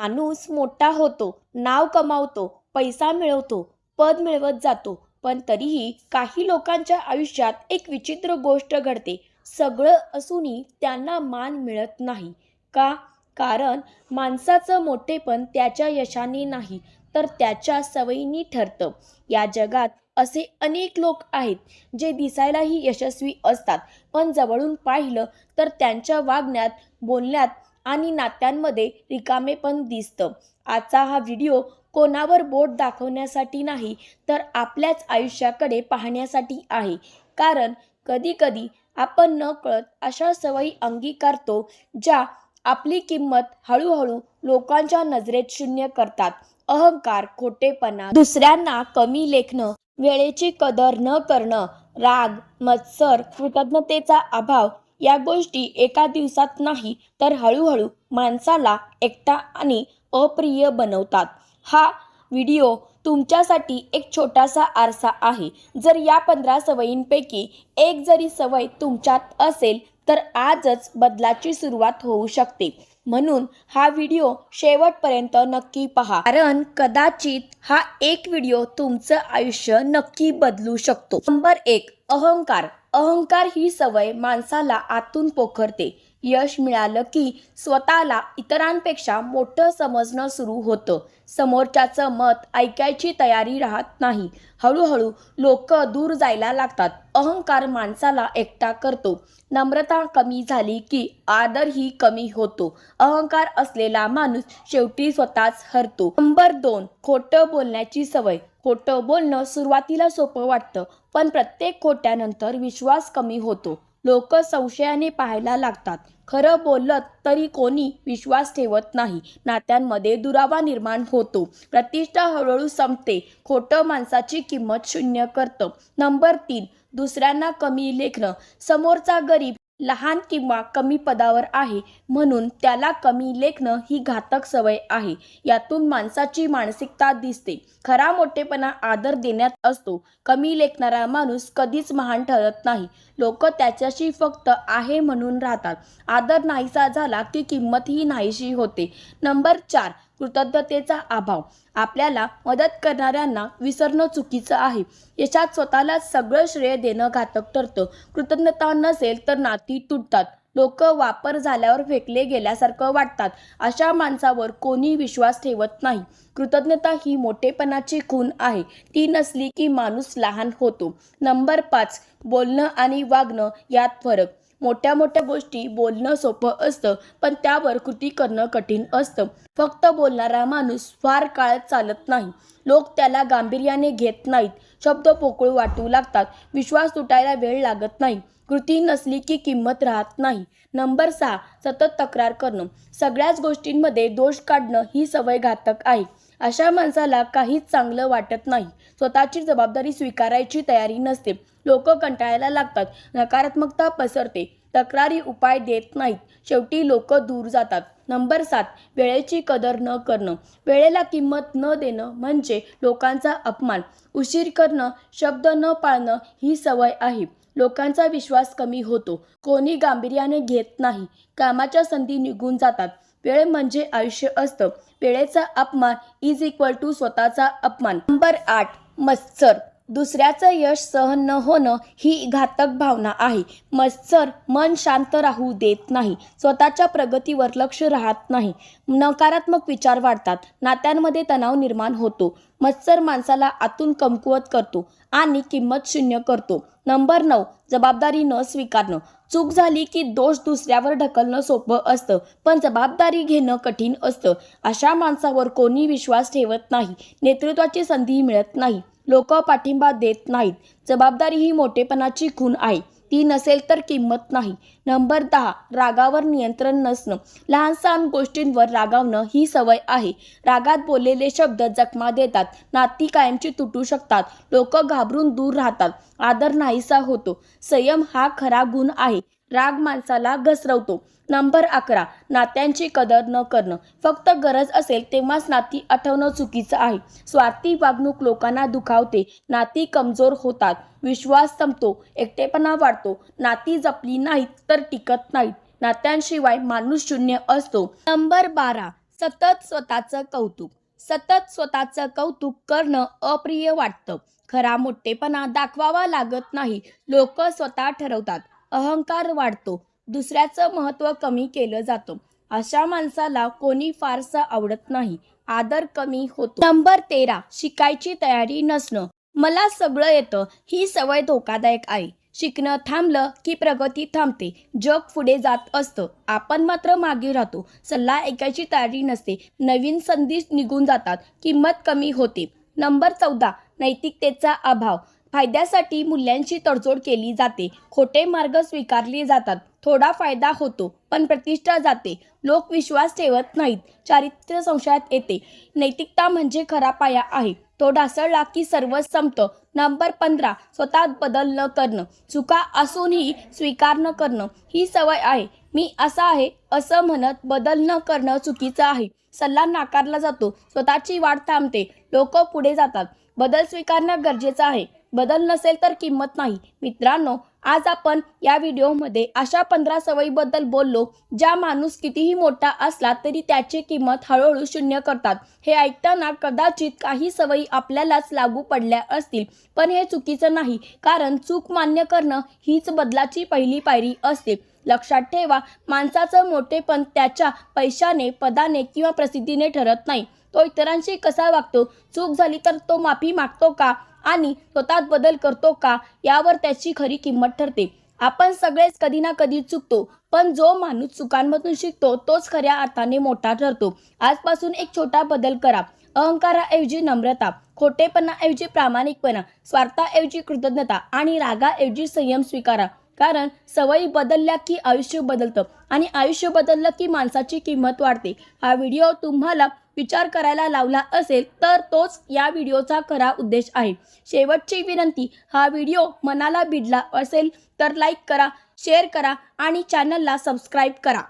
माणूस मोठा होतो, नाव कमावतो, पैसा मिळवतो, पद मिळवत जातो, पण तरीही काही लोकांच्या आयुष्यात एक विचित्र गोष्ट घडते. सगळं असूनही त्यांना मान मिळत नाही. का? कारण माणसाचं मोठेपण त्याच्या यशाने नाही, तर त्याच्या सवयींनी ठरतं. या जगात असे अनेक लोक आहेत जे दिसायलाही यशस्वी असतात, पण जवळून पाहिलं तर त्यांच्या वागण्यात, बोलण्यात आणि नात्यांमध्ये रिकामेपण दिसतं. आजचा हा व्हिडिओ कोणावर बोट दाखवण्यासाठी नाही, तर आपल्याच आयुष्याकडे पाहण्यासाठी आहे. कारण कधीकधी आपण नकळत अशा सवयी अंगीकारतो ज्या आपली किंमत हळूहळू लोकांच्या नजरेत शून्य करतात. अहंकार, खोटेपणा, दुसऱ्यांना कमी लेखणं, वेळेची कदर न करणं, राग, मत्सर, कृतज्ञतेचा अभाव या गोष्टी एका दिवसात नाही, तर हळूहळू माणसाला एकटा आणि अप्रिय बनवतात. हा व्हिडिओ तुमच्यासाठी एक छोटासा आरसा आहे. जर या 15 सवयींपैकी एक जरी सवय तुमच्यात असेल, तर आजच बदलाची सुरुवात होऊ शकते. म्हणून हा व्हिडिओ शेवटपर्यंत नक्की पहा, कारण कदाचित हा एक व्हिडिओ तुमचं आयुष्य नक्की बदलू शकतो. नंबर 1, अहंकार. अहंकार ही सवय माणसाला आतून पोखरते. यश मिळालं की स्वतःला इतरांपेक्षा मोठं समजणं सुरू होतं. समोरच्याचं मत ऐकायची तयारी राहत नाही. हळूहळू लोक दूर जायला लागतात. अहंकार माणसाला एकटा करतो. नम्रता कमी झाली की आदरही कमी होतो. अहंकार असलेला माणूस शेवटी स्वतःच हरतो. नंबर 2, खोटं बोलण्याची सवय. खोटं बोलणं सुरुवातीला सोपं वाटतं, पण प्रत्येक खोट्यानंतर विश्वास कमी होतो. लोक संशयाने पाहायला लागतात. खरं बोललं तरी कोणी विश्वास ठेवत नाही. नात्यांमध्ये दुरावा निर्माण होतो. प्रतिष्ठा हळूहळू संपते. खोटं माणसाची किंमत शून्य करतं. नंबर 3, दुसऱ्यांना कमी लेखणं. समोरचा गरीब, लहान किंवा कमी पदावर आहे म्हणून त्याला कमी लेखणं ही घातक सवय आहे. यातून माणसाची मानसिकता दिसते. खरा मोठेपणा आदर देण्यात असतो. कमी लेखणारा माणूस कधीच महान ठरत नाही. लोक त्याच्याशी फक्त आहे म्हणून राहतात. आदर नाहीसा झाला की किंमतही नाहीशी होते. नंबर 4, कृतज्ञतेचा अभाव. आपल्याला मदत करणाऱ्यांना विसरणं चुकीचं आहे. यशात स्वतःला सगळं श्रेय देणं घातक ठरतं. कृतज्ञता नसेल तर नाती तुटतात. लोक वापर झाल्यावर फेकले गेल्यासारखं वाटतात. अशा माणसावर कोणी विश्वास ठेवत नाही. कृतज्ञता ही मोठेपणाची खूण आहे. ती नसली की माणूस लहान होतो. नंबर 5, बोलणं आणि वागणं यात फरक. मोठ्या मोठ्या गोष्टी बोलणं सोपं असतं, पण त्यावर कृती करणं कठीण असतं. फक्त बोलणारा माणूस फार काळ चालत नाही. लोक त्याला गांभीर्याने घेत नाहीत. शब्द पोकळ वाटू लागतात. विश्वास तुटायला वेळ लागत नाही. कृती नसली की किंमत राहत नाही. नंबर 6, सतत तक्रार करणं. सगळ्याच गोष्टींमध्ये दोष काढणं ही सवय घातक आहे. अशा माणसाला काहीच चांगलं वाटत नाही. स्वतःची जबाबदारी स्वीकारायची तयारी नसते. लोक कंटाळायला लागतात. नकारात्मकता पसरते. तक्रारी उपाय देत नाहीत. शेवटी लोक दूर जातात. नंबर 7, वेळेची कदर न करणं. वेळेला किंमत न देणं म्हणजे लोकांचा अपमान. उशीर करणं, शब्द न पाळणं ही सवय आहे. लोकांचा विश्वास कमी होतो. कोणी गांभीर्याने घेत नाही. कामाच्या संधी निघून जातात. वेळ म्हणजे आयुष्य असतं. वेळेचा अपमान इज इक्वल टू स्वतःचा अपमान. नंबर 8, मत्सर. दुसऱ्याचं यश सहन न होणं ही घातक भावना आहे. मत्सर मन शांत राहू देत नाही. स्वतःच्या प्रगतीवर लक्ष राहत नाही. नकारात्मक विचार वाढतात. नात्यांमध्ये तणाव निर्माण होतो. मत्सर माणसाला आतून कमकुवत करतो आणि किंमत शून्य करतो. नंबर 9, जबाबदारी न स्वीकारणं. चूक झाली की दोष दुसऱ्यावर ढकलणं सोपं असतं, पण जबाबदारी घेणं कठीण असतं. अशा माणसावर कोणी विश्वास ठेवत नाही. नेतृत्वाची संधी मिळत नाही. लोक पाठिंबा देत नाहीत. जबाबदारी ही मोठेपणाची खूण आहे. ती नसेल तर किंमत नाही. नंबर 10, रागावर नियंत्रण नसणं. लहान सहान गोष्टींवर रागावणं ही सवय आहे. रागात बोललेले शब्द जखमा देतात. नाती कायमची तुटू शकतात. लोक घाबरून दूर राहतात. आदर नाहीसा होतो. संयम हा खरा गुण आहे. राग माणसाला घसरवतो. नंबर 11, नात्यांची कदर न करणं. फक्त गरज असेल तेव्हाच नाती आठवणं चुकीचं आहे. स्वार्थी वागणूक लोकांना दुखावते. नाती कमजोर होतात. विश्वास संपतो. एकटेपणा वाढतो. नाती जपली नाहीत तर टिकत नाहीत. नात्यांशिवाय माणूस शून्य असतो. नंबर 12, सतत स्वतःचं कौतुक. सतत स्वतःचं कौतुक करणं अप्रिय वाटतं. खरा मोठेपणा दाखवावा लागत नाही. लोक स्वतः ठरवतात. अहंकार वाढतो. दुसऱ्याचं महत्त्व कमी केलं जातं. अशा माणसाला कोणी फारसं आवडत नाही. आदर कमी होतो. नंबर 13. शिकायची तयारी नसणं. मला सगळं येतं ही सवय धोकादायक आहे. शिकणं थांबलं की प्रगती थांबते. जग पुढे जात असतं. आपण मात्र मागे राहतो. सल्ला ऐकायची तयारी नसते. नवीन संधी निघून जातात. किंमत कमी होते. नंबर 14. नैतिकतेचा अभाव. फायद्यासाठी मूल्यांची तडजोड केली जाते. खोटे मार्ग स्वीकारले जातात. थोडा फायदा होतो पण प्रतिष्ठा जाते. लोक विश्वास ठेवत नाहीत. चारित्र्य संशयात येते. नैतिकता म्हणजे खरा पाया आहे. तो ढासळला की सर्वच संपतं. नंबर 15. स्वतःत बदल न करणं. चुका असूनही स्वीकार न करणं ही सवय आहे. मी असा आहे असं म्हणत बदल न करणं चुकीचं आहे. सल्ला नाकारला जातो. स्वतःची वाट थांबते. लोक पुढे जातात. बदल स्वीकारणं गरजेचं आहे. बदल नसेल तर किंमत नाही. मित्रांनो, आज आपण या व्हिडिओमध्ये अशा 15 सवयीबद्दल बोललो ज्या माणूस कितीही मोठा असला तरी त्याची किंमत हळूहळू शून्य करतात. हे ऐकताना कदाचित काही सवयी आपल्यालाच लागू पडल्या असतील, पण हे चुकीचं नाही, कारण चूक मान्य करणं हीच बदलाची पहिली पायरी असते. लक्षात ठेवा, माणसाचं मोठेपण त्याच्या पैशाने, पदाने किंवा प्रसिद्धीने ठरत नाही. तो इतरांशी कसा वागतो, चूक झाली तर तो माफी मागतो का आणि स्वतःत बदल करतो का, यावर त्याची खरी किंमत ठरते. आपण सगळेच कधी ना कधी चुकतो, पण जो माणूस चुकांमधून शिकतो तोच खऱ्या अर्थाने मोठा ठरतो. आजपासून एक छोटा बदल करा. अहंकाराऐवजी नम्रता, खोटेपणाऐवजी प्रामाणिकपणा, स्वार्थाऐवजी कृतज्ञता आणि रागाऐवजी संयम स्वीकारा. कारण सवयी बदलल्या की आयुष्य बदलतं आणि आयुष्य बदललं की माणसाची किंमत वाढते. हा व्हिडिओ तुम्हाला विचार करायला लावला असेल तर तोच या व्हिडिओचा खरा उद्देश आहे. शेवटची विनंती, हा व्हिडिओ मनाला भिडला असेल तर लाईक करा, शेअर करा आणि चॅनलला सबस्क्राईब करा.